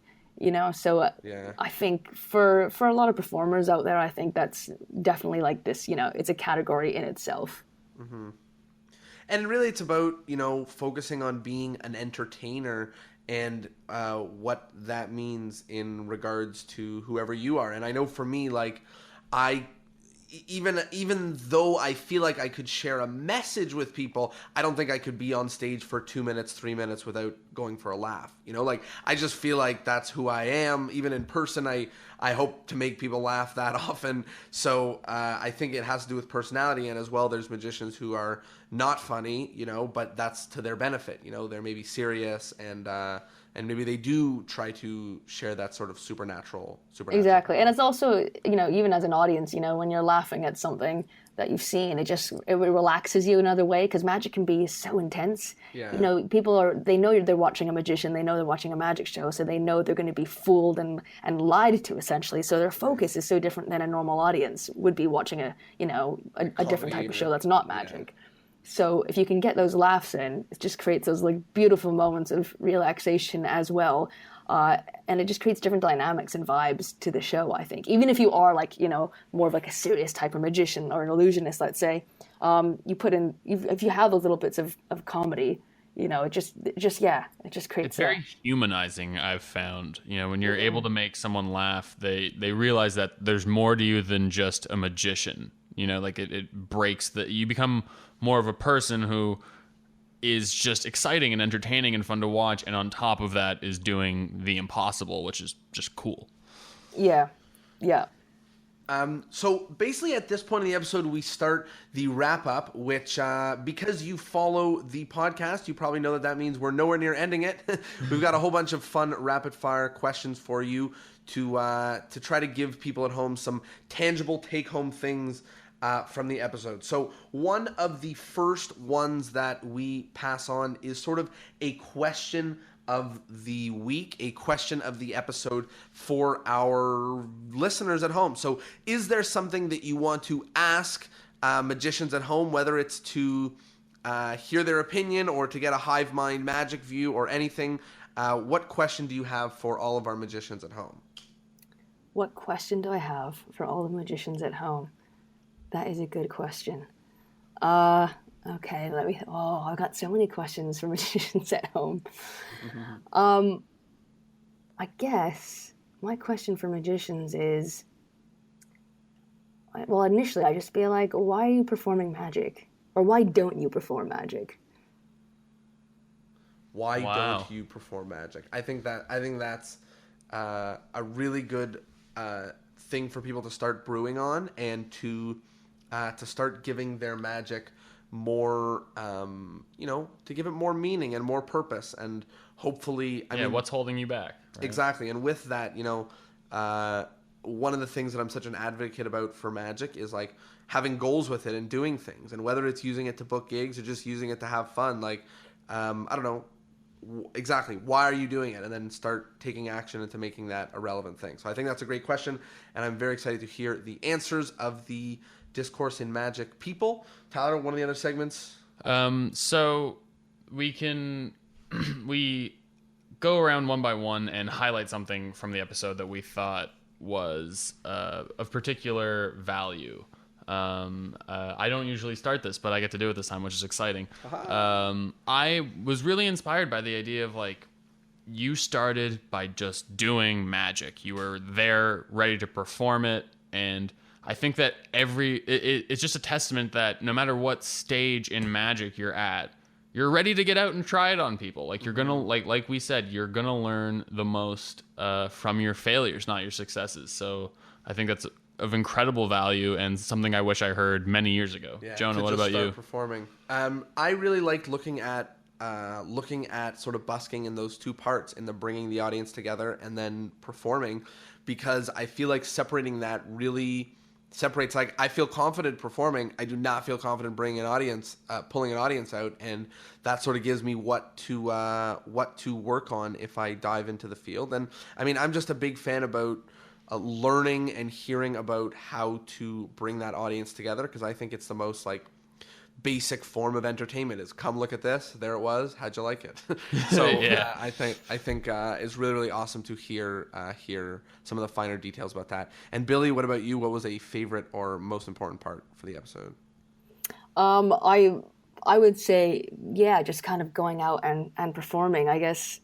So Yeah. I think for a lot of performers out there, I think that's definitely like this. It's a category in itself. And really, it's about focusing on being an entertainer and what that means in regards to whoever you are. And I know for me, I even though I feel like I could share a message with people, I don't think I could be on stage for 2 minutes, 3 minutes without going for a laugh. I just feel like that's who I am. Even in person, I hope to make people laugh that often. So I think it has to do with personality. And as well, there's magicians who are not funny, but that's to their benefit. They're maybe serious and maybe they do try to share that sort of supernatural. Exactly. And it's also, even as an audience, when you're laughing at something that you've seen, it relaxes you another way because magic can be so intense. Yeah. People they know they're watching a magician, they know they're watching a magic show, so they know they're going to be fooled and lied to essentially. So their focus is so different than a normal audience would be watching a different type of show that's not magic. So if you can get those laughs in, it just creates those beautiful moments of relaxation as well. And it just creates different dynamics and vibes to the show, I think. Even if you are more of a serious type of magician or an illusionist, let's say, if you have those little bits of comedy, it just creates. It's very humanizing, I've found. When you're able to make someone laugh, they realize that there's more to you than just a magician. It breaks you become more of a person who is just exciting and entertaining and fun to watch, and on top of that is doing the impossible, which is just cool. Yeah. So basically at this point in the episode, we start the wrap up, which because you follow the podcast, you probably know that means we're nowhere near ending it. We've got a whole bunch of fun rapid fire questions for you to try to give people at home some tangible take home things from the episode. So one of the first ones that we pass on is sort of a question of the week, a question of the episode for our listeners at home. So is there something that you want to ask magicians at home, whether it's to hear their opinion or to get a hive mind magic view or anything? What question do you have for all of our magicians at home? What question do I have for all the magicians at home? That is a good question. Okay, I've got so many questions for magicians at home. I guess my question for magicians is, well, initially I just be like, why are you performing magic? Or why don't you perform magic? Why don't you perform magic? I think that's a really good thing for people to start brewing on and to start giving their magic more, to give it more meaning and more purpose, and hopefully, I mean, what's holding you back? Right? Exactly, and with that, one of the things that I'm such an advocate about for magic is having goals with it and doing things, and whether it's using it to book gigs or just using it to have fun, I don't know. Exactly. Why are you doing it? And then start taking action into making that a relevant thing. So I think that's a great question, and I'm very excited to hear the answers of the Discourse in Magic people. Tyler, one of the other segments? So we go around one by one and highlight something from the episode that we thought was of particular value. I don't usually start this, but I get to do it this time, which is exciting. I was really inspired by the idea of you started by just doing magic. You were there ready to perform it, and I think that it's just a testament that no matter what stage in magic you're at, you're ready to get out and try it on people. Like you're gonna like we said, you're gonna learn the most from your failures, not your successes. So I think that's of incredible value and something I wish I heard many years ago. Yeah, Jonah, to what just about start you? Performing. I really liked looking at sort of busking in those two parts, in the bringing the audience together and then performing, because I feel like separating that really separates. Like, I feel confident performing, I do not feel confident bringing an audience, pulling an audience out, and that sort of gives me what to work on if I dive into the field. And I mean, I'm just a big fan about learning and hearing about how to bring that audience together, because I think it's the most like basic form of entertainment. Is come look at this, there it was, how'd you like it? So Yeah. I think it's really, really awesome to hear some of the finer details about that. And Billy, what about you? What was a favorite or most important part for the episode? I would say, yeah, just kind of going out and performing, I guess,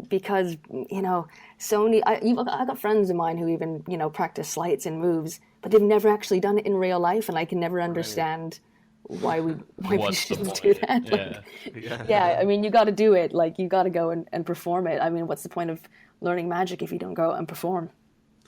because, you know, so many, I got friends of mine who even, you know, practice sleights and moves, but they've never actually done it in real life, and I can never understand why we What's the shouldn't do point? that. Yeah. Like, yeah, I mean, you got to do it. Like, you got to go and perform it. I mean, what's the point of learning magic if you don't go out and perform?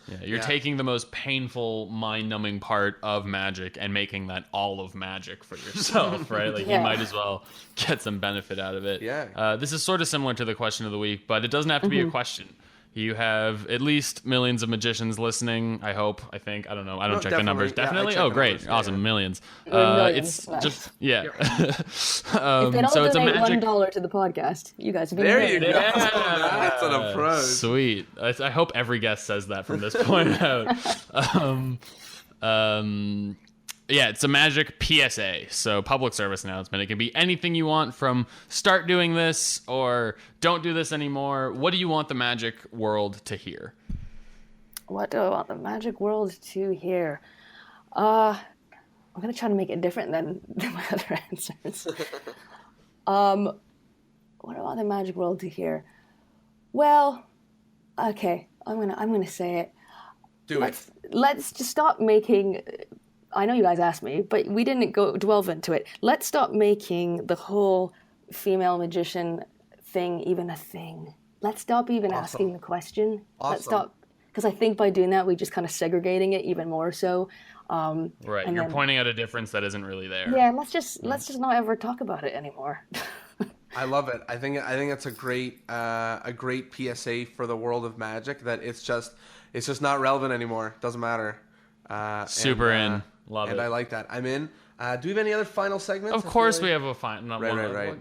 Yeah, you're taking the most painful, mind-numbing part of magic and making that all of magic for yourself, right? Like, Yeah. you might as well get some benefit out of it. Yeah. This is sort of similar to the question of the week, but it doesn't have to be a question. You have at least millions of magicians listening, I hope, I think. I don't know. I don't check the numbers. definitely. Yeah, I Definitely? check Oh, the great. numbers. Awesome. Yeah. Millions. Millions. It's Nice. just, yeah. If they don't so it's a donate magic... $1 to the podcast, you guys have been There great. you go. Yeah. That's an approach. Sweet. I hope every guest says that from this point out. Yeah, it's a magic PSA, so public service announcement. It can be anything you want, from start doing this or don't do this anymore. What do you want the magic world to hear? What do I want the magic world to hear? I'm going to try to make it different than my other answers. What do I want the magic world to hear? Well, okay, I'm gonna say it. Do it. Let's just stop making. I know you guys asked me, but we didn't delve into it. Let's stop making the whole female magician thing even a thing. Let's stop even asking the question. Let's stop, because I think by doing that, we just kind of segregating it even more so. Right, you're pointing out a difference that isn't really there. Yeah, let's just not ever talk about it anymore. I love it. I think it's a great PSA for the world of magic, that it's just not relevant anymore. Doesn't matter. Super in. Love and it. I like that. I'm in. Do we have any other final segments? Of course we have a final. Right.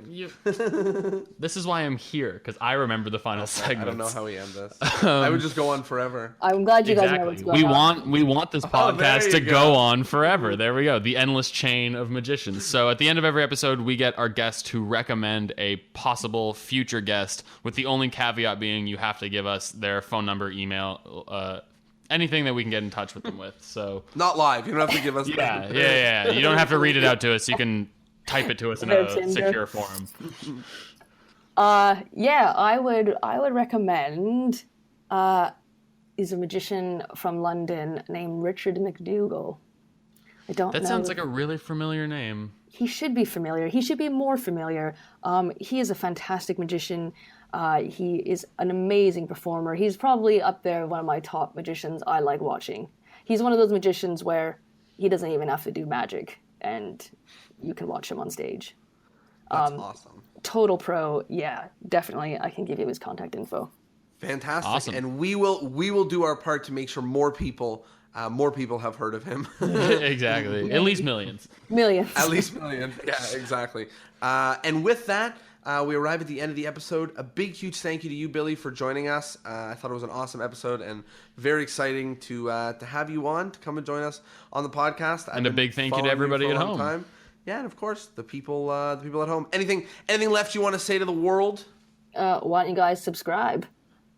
This is why I'm here, because I remember the final segment. I don't know how we end this. I would just go on forever. I'm glad you guys know what's going on. We want this podcast to go on forever. There we go. The endless chain of magicians. So at the end of every episode, we get our guest to recommend a possible future guest, with the only caveat being you have to give us their phone number, email, anything that we can get in touch with them with. So Not live. You don't have to give us. yeah. You don't have to read it out to us. You can type it to us in a secure form. Yeah, I would recommend. Is a magician from London named Richard McDougall. I don't know. That sounds like a really familiar name. He should be familiar. He should be more familiar. He is a fantastic magician. He is an amazing performer. He's probably up there, one of my top magicians I like watching. He's one of those magicians where he doesn't even have to do magic, and you can watch him on stage. That's awesome. Total pro. Yeah, definitely. I can give you his contact info. Fantastic. Awesome. And we will do our part to make sure more people have heard of him. Exactly. At least millions. Millions. At least millions. Yeah, exactly. And with that, we arrive at the end of the episode. A big, huge thank you to you, Billy, for joining us. I thought it was an awesome episode, and very exciting to have you on, to come and join us on the podcast. And a big thank you to everybody at home. Time. Yeah, and of course the people at home. Anything left you want to say to the world? Why don't you guys subscribe?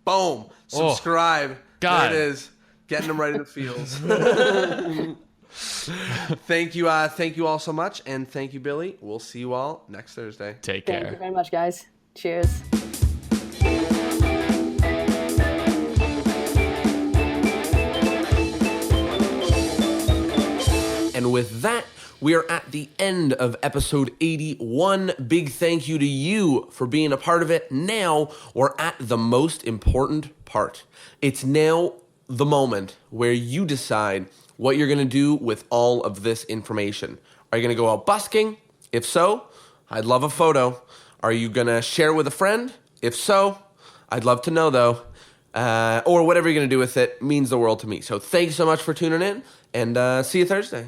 Boom! Subscribe. God. There it is. Getting them right in the feels. Thank you all so much, and thank you, Billy. We'll see you all next Thursday. Take care. Thank you very much, guys. Cheers. And with that, We are at the end of episode 81. Big thank you to you for being a part of it. Now we're at the most important part. It's now the moment where you decide what you're going to do with all of this information. Are you going to go out busking? If so, I'd love a photo. Are you going to share with a friend? If so, I'd love to know though. Or whatever you're going to do with it means the world to me. So thanks so much for tuning in, and see you Thursday.